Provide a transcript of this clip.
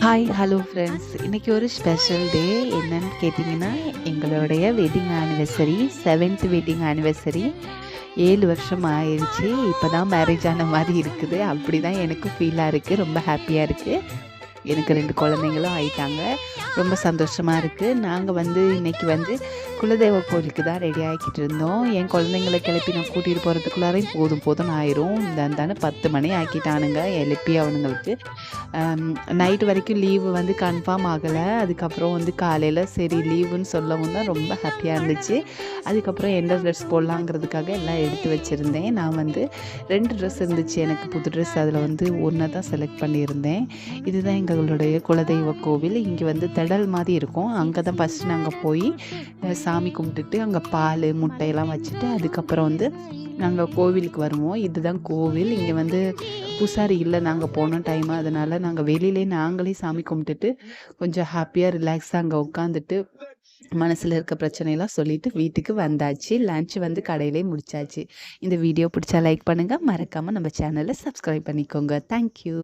Hi hello friends, இன்றைக்கி ஒரு special day. என்னன்னு கேட்டிங்கன்னா, எங்களுடைய wedding anniversary, 7th wedding anniversary. 7 வருஷம் ஆயிடுச்சு. இப்போ தான் மேரேஜ் ஆன மாதிரி இருக்குது. அப்படி தான் எனக்கு ஃபீலாக இருக்குது. ரொம்ப ஹாப்பியாக இருக்குது. எனக்கு 2 குழந்தைங்களும் ஆயிட்டாங்க. ரொம்ப சந்தோஷமாக இருக்குது. நாங்கள் இன்றைக்கி குலதெய்வ கோயிலுக்கு தான் ரெடி ஆகிக்கிட்டு இருந்தோம். என் குழந்தைங்கள கிளப்பி நான் கூட்டிகிட்டு போகிறதுக்குள்ளாரையும் போதும் போதும்னு ஆயிரும். இந்தான்னு 10 மணி ஆக்கிட்டானுங்க எழுப்பி அவனுங்களுக்கு. நைட்டு வரைக்கும் லீவு கன்ஃபார்ம் ஆகலை. அதுக்கப்புறம் காலையில் சரி லீவுன்னு சொல்லவும் தான் ரொம்ப ஹாப்பியாக இருந்துச்சு. அதுக்கப்புறம் எந்த ட்ரெஸ் போடலாங்கிறதுக்காக எல்லாம் எடுத்து வச்சுருந்தேன். நான் 2 ட்ரெஸ் இருந்துச்சு எனக்கு, புது ட்ரெஸ். அதில் ஒன்றை தான் செலக்ட் பண்ணியிருந்தேன். இதுதான் எங்களுடைய குலதெய்வ கோவில். இங்கே திடல் மாதிரி இருக்கும். அங்கே தான் ஃபஸ்ட்டு நாங்கள் போய் சாமி கும்பிட்டுட்டு அங்கே பால் முட்டையெல்லாம் வச்சுட்டு அதுக்கப்புறம் நாங்கள் கோவிலுக்கு வருவோம். இதுதான் கோவில். இங்கே பூசாரி இல்லை நாங்கள் போன டைமு. அதனால் நாங்கள் வெளியிலே நாங்களே சாமி கும்பிட்டுட்டு கொஞ்சம் ஹாப்பியாக ரிலாக்ஸாக அங்கே உட்காந்துட்டு மனசில் இருக்க பிரச்சனையெல்லாம் சொல்லிவிட்டு வீட்டுக்கு வந்தாச்சு. லன்ச் கடையிலே முடிச்சாச்சு. இந்த வீடியோ பிடிச்சா லைக் பண்ணுங்கள். மறக்காமல் நம்ம சேனலை சப்ஸ்கிரைப் பண்ணிக்கோங்க. தேங்க்யூ.